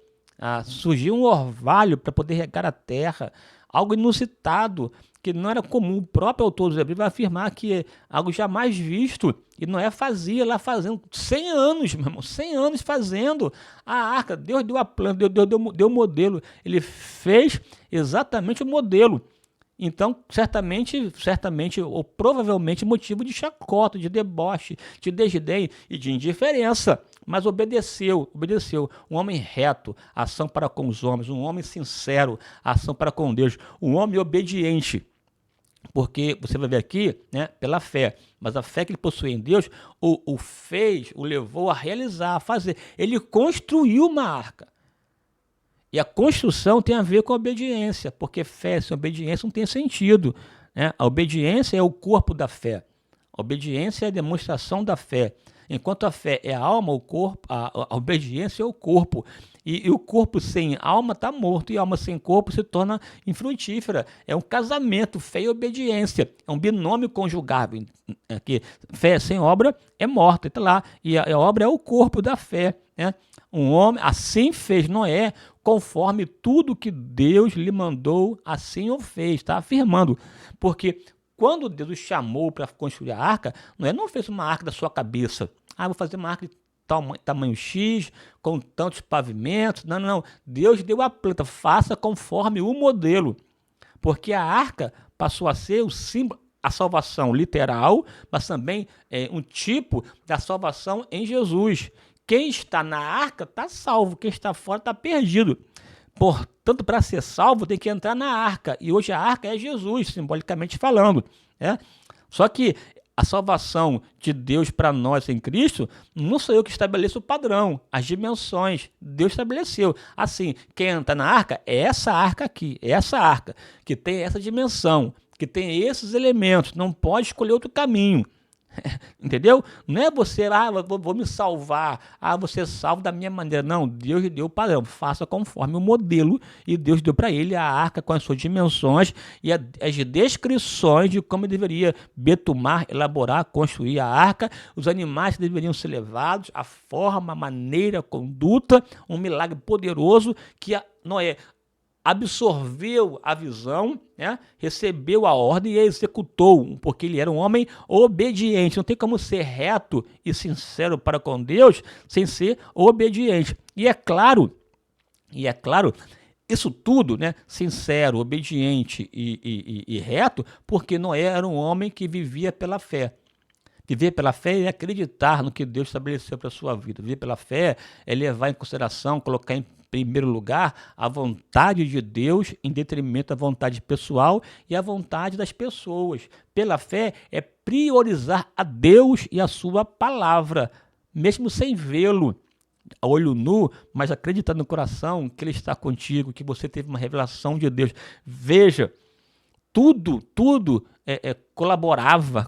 Surgiu um orvalho para poder regar a terra. Algo inusitado, que não era comum. O próprio autor dos Hebreus vai afirmar que é algo jamais visto. E Noé fazia lá, fazendo 100 anos, meu irmão, 100 anos fazendo a arca. Deus deu a planta, Deus deu o modelo. Ele fez exatamente o modelo. Então, certamente, ou provavelmente, motivo de chacota, de deboche, de desdém e de indiferença. Mas obedeceu. Um homem reto, ação para com os homens. Um homem sincero, ação para com Deus. Um homem obediente. Porque você vai ver aqui, né, pela fé. Mas a fé que ele possui em Deus o levou a realizar, a fazer. Ele construiu uma arca. E a construção tem a ver com a obediência, porque fé sem obediência não tem sentido, né? A obediência é o corpo da fé. A obediência é a demonstração da fé. Enquanto a fé é a alma, o corpo, a obediência é o corpo. E o corpo sem alma está morto, e a alma sem corpo se torna infrutífera. É um casamento, fé e obediência. É um binômio conjugável. Que fé sem obra é morta, está lá. E a obra é o corpo da fé, né? Um homem, assim fez Noé, conforme tudo que Deus lhe mandou, assim o fez, está afirmando. Porque quando Deus o chamou para construir a arca, Noé não fez uma arca da sua cabeça. Vou fazer uma arca de tamanho X, com tantos pavimentos. Não. Deus deu a planta, faça conforme o modelo. Porque a arca passou a ser o símbolo, a salvação literal, mas também um tipo da salvação em Jesus. Quem está na arca está salvo, quem está fora está perdido. Portanto, para ser salvo, tem que entrar na arca. E hoje a arca é Jesus, simbolicamente falando, né? Só que a salvação de Deus para nós em Cristo, não sou eu que estabeleço o padrão, as dimensões. Deus estabeleceu. Assim, quem entra na arca é essa arca aqui, é essa arca, que tem essa dimensão, que tem esses elementos. Não pode escolher outro caminho. Entendeu? Não é você, vou me salvar, você salvo da minha maneira. Não, Deus lhe deu o padrão, faça conforme o modelo, e Deus deu para ele a arca com as suas dimensões e as descrições de como ele deveria betumar, elaborar, construir a arca, os animais que deveriam ser levados, a forma, a maneira, a conduta, um milagre poderoso que Noé absorveu a visão, né? Recebeu a ordem e a executou, porque ele era um homem obediente. Não tem como ser reto e sincero para com Deus sem ser obediente. E é claro, isso tudo, né? Sincero, obediente e reto, porque Noé era um homem que vivia pela fé. Viver pela fé é acreditar no que Deus estabeleceu para a sua vida. Viver pela fé é levar em consideração, colocar em primeiro lugar a vontade de Deus em detrimento da vontade pessoal e a vontade das pessoas. Pela fé é priorizar a Deus e a sua palavra, mesmo sem vê-lo a olho nu, mas acreditando no coração que Ele está contigo, que você teve uma revelação de Deus. Veja, tudo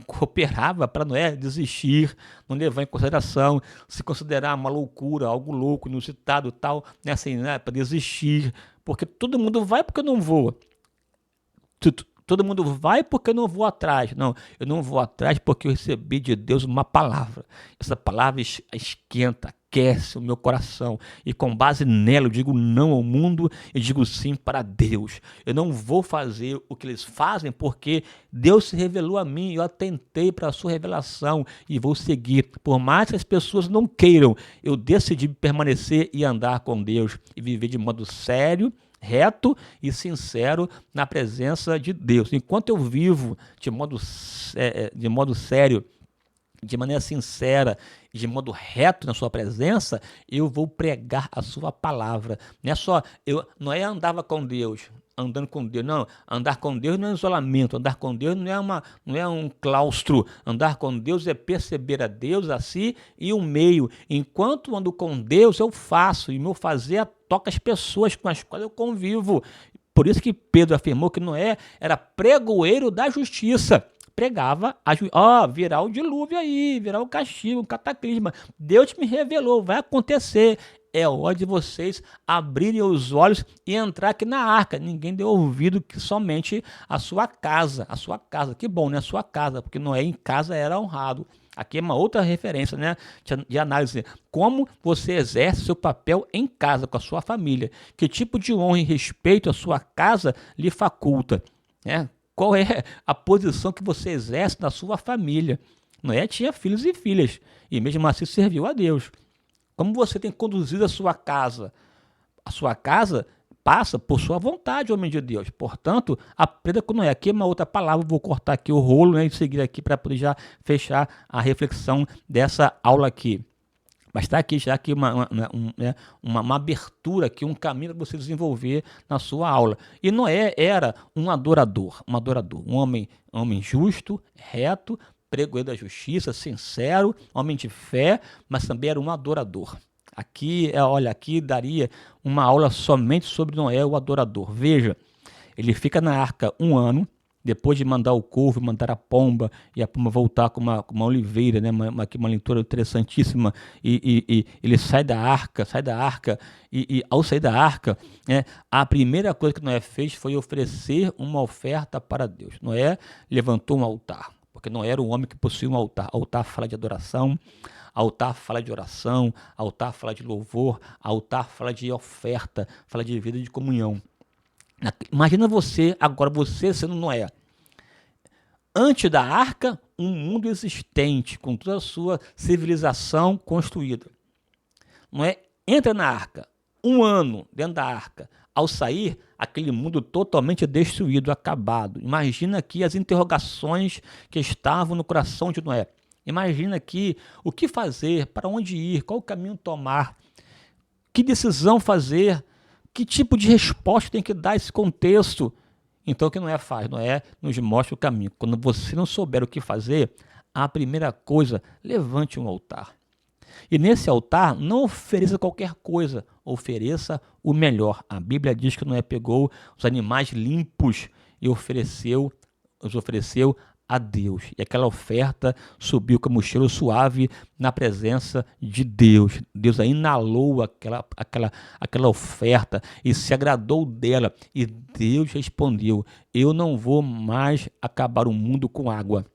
cooperava para Noé desistir, não levar em consideração, se considerar uma loucura, algo louco, inusitado, tal, né, assim, né, para desistir, porque todo mundo vai porque eu não vou. todo mundo vai porque eu não vou atrás. Não, eu não vou atrás porque eu recebi de Deus uma palavra. Essa palavra esquenta, aquece o meu coração. E com base nela eu digo não ao mundo e digo sim para Deus. Eu não vou fazer o que eles fazem porque Deus se revelou a mim. Eu atentei para a sua revelação e vou seguir. Por mais que as pessoas não queiram, eu decidi permanecer e andar com Deus e viver de modo sério, reto e sincero na presença de Deus. Enquanto eu vivo de modo sério, de maneira sincera e de modo reto na sua presença, eu vou pregar a sua palavra. Não é andava com Deus, andando com Deus, não. Andar com Deus não é isolamento, andar com Deus não é um claustro. Andar com Deus é perceber a Deus a si e o meio. Enquanto ando com Deus, eu faço, e meu fazer toca as pessoas com as quais eu convivo. Por isso que Pedro afirmou que Noé era pregoeiro da justiça. Pregava, virá o dilúvio aí, virá o castigo, o cataclisma. Deus me revelou, vai acontecer. É hora de vocês abrirem os olhos e entrar aqui na arca. Ninguém deu ouvido que somente a sua casa. A sua casa, que bom, né? A sua casa, porque Noé em casa era honrado. Aqui é uma outra referência, né, de análise. Como você exerce seu papel em casa, com a sua família. Que tipo de honra e respeito a sua casa lhe faculta, né? Qual é a posição que você exerce na sua família? Noé tinha filhos e filhas, e mesmo assim serviu a Deus. Como você tem conduzido a sua casa? A sua casa passa por sua vontade, homem de Deus. Portanto, aprenda com Noé. Aqui é uma outra palavra, vou cortar aqui o rolo, né, e seguir aqui para poder já fechar a reflexão dessa aula aqui. Mas está aqui já aqui uma abertura, aqui, um caminho para você desenvolver na sua aula. E Noé era um adorador, um homem justo, reto, pregoeiro da justiça, sincero, homem de fé, mas também era um adorador. Aqui daria uma aula somente sobre Noé, o adorador. Veja, ele fica na arca 1 ano, depois de mandar o corvo, mandar a pomba, e a pomba voltar com uma oliveira, né? uma leitura interessantíssima, e ele sai da arca, e ao sair da arca, né, a primeira coisa que Noé fez foi oferecer uma oferta para Deus. Noé levantou um altar, porque Noé era um homem que possuía um altar. Altar fala de adoração, altar fala de oração, altar fala de louvor, altar fala de oferta, fala de vida de comunhão. Imagina agora você sendo Noé. Antes da arca, um mundo existente, com toda a sua civilização construída. Noé entra na arca, 1 ano dentro da arca. Ao sair, aquele mundo totalmente destruído, acabado. Imagina aqui as interrogações que estavam no coração de Noé. Imagina aqui o que fazer, para onde ir, qual o caminho tomar, que decisão fazer, que tipo de resposta tem que dar esse contexto. Então o que Noé faz? Noé nos mostra o caminho. Quando você não souber o que fazer, a primeira coisa, levante um altar. E nesse altar, não ofereça qualquer coisa, ofereça o melhor. A Bíblia diz que Noé pegou os animais limpos e os ofereceu a Deus. E aquela oferta subiu como um cheiro suave na presença de Deus. Deus aí inalou aquela oferta e se agradou dela. E Deus respondeu: eu não vou mais acabar o mundo com água.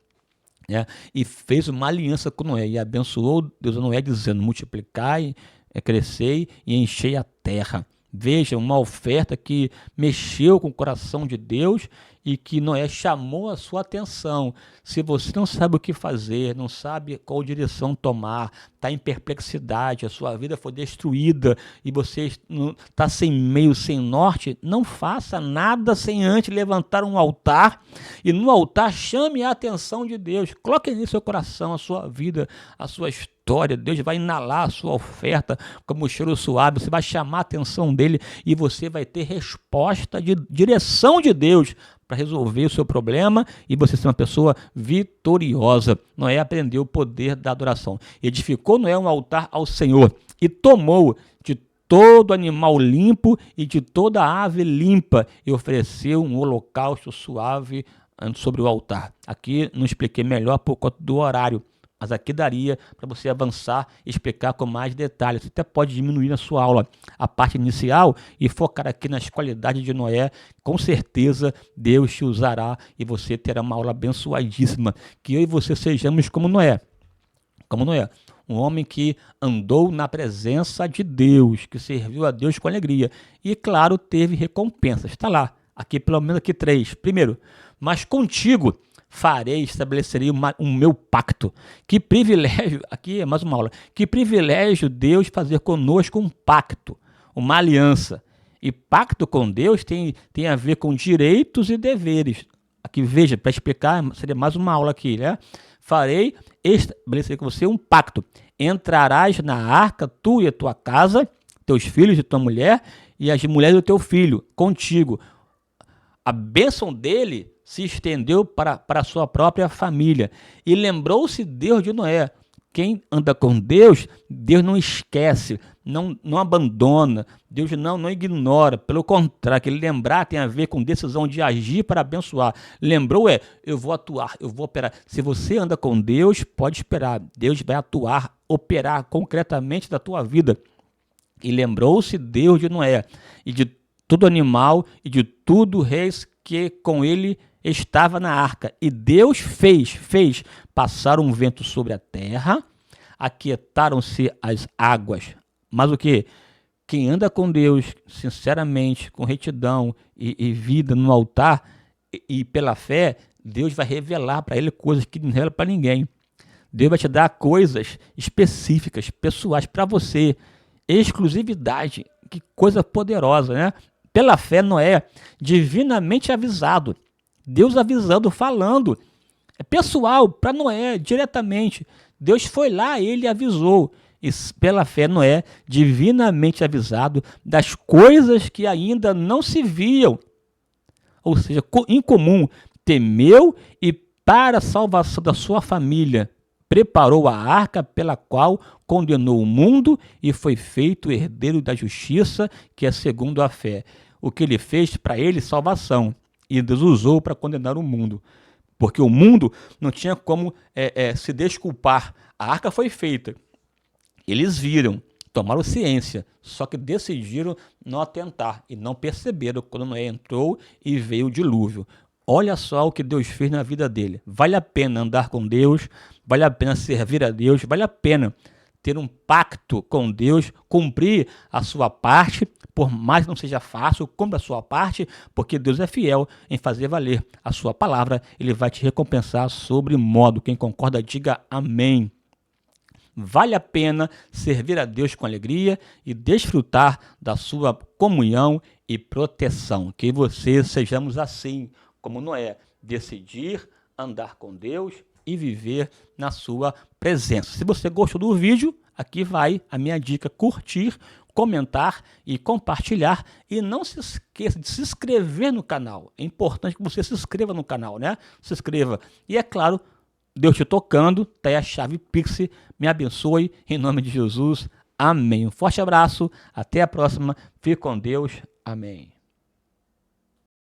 E fez uma aliança com Noé e abençoou Deus a Noé, dizendo: multiplicai, crescei e enchei a terra. Veja, uma oferta que mexeu com o coração de Deus e que Noé chamou a sua atenção. Se você não sabe o que fazer, não sabe qual direção tomar, está em perplexidade, a sua vida foi destruída e você está sem meio, sem norte, não faça nada sem antes levantar um altar e no altar chame a atenção de Deus. Coloque no seu coração a sua vida, a sua história. Deus vai inalar a sua oferta como um cheiro suave, você vai chamar a atenção dele e você vai ter resposta de direção de Deus para resolver o seu problema e você ser uma pessoa vitoriosa. Noé aprendeu o poder da adoração. Edificou Noé um altar ao Senhor e tomou de todo animal limpo e de toda ave limpa e ofereceu um holocausto suave sobre o altar. Aqui não expliquei melhor por conta do horário. mas aqui daria para você avançar e explicar com mais detalhes. Você até pode diminuir na sua aula a parte inicial e focar aqui nas qualidades de Noé. Com certeza Deus te usará e você terá uma aula abençoadíssima. Que eu e você sejamos como Noé. Como Noé, um homem que andou na presença de Deus, que serviu a Deus com alegria. E, claro, teve recompensas. Está lá, aqui pelo menos aqui 3. Primeiro, mas contigo farei, estabelecerei um meu pacto. Que privilégio, aqui é mais uma aula, que privilégio Deus fazer conosco um pacto, uma aliança. E pacto com Deus tem a ver com direitos e deveres. Aqui, veja, para explicar, seria mais uma aula aqui, né? Farei, estabelecerei com você um pacto. Entrarás na arca, tu e a tua casa, teus filhos e tua mulher, e as mulheres do teu filho, contigo. A bênção dele se estendeu para a sua própria família. E lembrou-se Deus de Noé. Quem anda com Deus, Deus não esquece, não abandona, Deus não ignora. Pelo contrário, que ele lembrar tem a ver com decisão de agir para abençoar. Lembrou eu vou atuar, eu vou operar. Se você anda com Deus, pode esperar. Deus vai atuar, operar concretamente da tua vida. E lembrou-se Deus de Noé, e de todo animal, e de tudo reis que com ele estava na arca. E Deus fez passar um vento sobre a terra, aquietaram-se as águas. Mas o que? Quem anda com Deus, sinceramente, com retidão e vida no altar, e pela fé, Deus vai revelar para ele coisas que não revela para ninguém. Deus vai te dar coisas específicas, pessoais para você. Exclusividade. Que coisa poderosa, né? Pela fé, Noé, divinamente avisado. Deus avisando, falando. É pessoal, para Noé, diretamente. Deus foi lá, ele avisou. E pela fé, Noé, divinamente avisado das coisas que ainda não se viam. Ou seja, incomum, temeu e para a salvação da sua família, preparou a arca pela qual condenou o mundo e foi feito herdeiro da justiça, que é segundo a fé. O que ele fez para ele, salvação. E Deus usou para condenar o mundo. Porque o mundo não tinha como se desculpar. A arca foi feita. Eles viram, tomaram ciência, só que decidiram não atentar e não perceberam quando Noé entrou e veio o dilúvio. Olha só o que Deus fez na vida dele. Vale a pena andar com Deus, vale a pena servir a Deus, vale a pena ter um pacto com Deus, cumprir a sua parte, por mais que não seja fácil, cumpra a sua parte, porque Deus é fiel em fazer valer a sua palavra, ele vai te recompensar sobre modo. Quem concorda, diga amém. Vale a pena servir a Deus com alegria e desfrutar da sua comunhão e proteção. Que você sejamos assim, como Noé, decidir andar com Deus e viver na sua presença. Se você gostou do vídeo, aqui vai a minha dica: curtir, comentar e compartilhar. E não se esqueça de se inscrever no canal. É importante que você se inscreva no canal, né? Se inscreva. E é claro, Deus te tocando, tá aí a chave Pix. Me abençoe, em nome de Jesus. Amém. Um forte abraço, até a próxima. Fique com Deus. Amém.